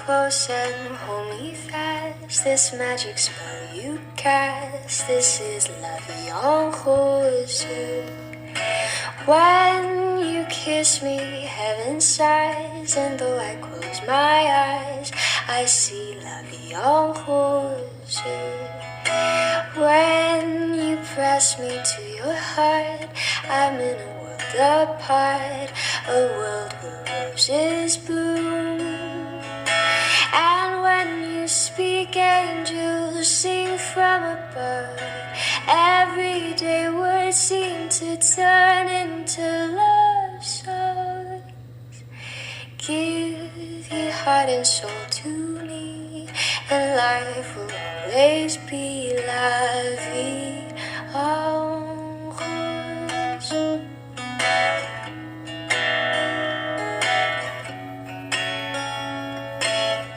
close and hold me fast. This magic spell you cast. This is La Vie En Rose. When you kiss me, heaven sighs, and though I close my eyes, I see La Vie En Rose. When you press me to your heart, I'm in a world apart, a world where roses bloom. And when you speak, angels sing from above. Everyday words seem to turn into love songs. Give your heart and soul to me, and life will always be la vie.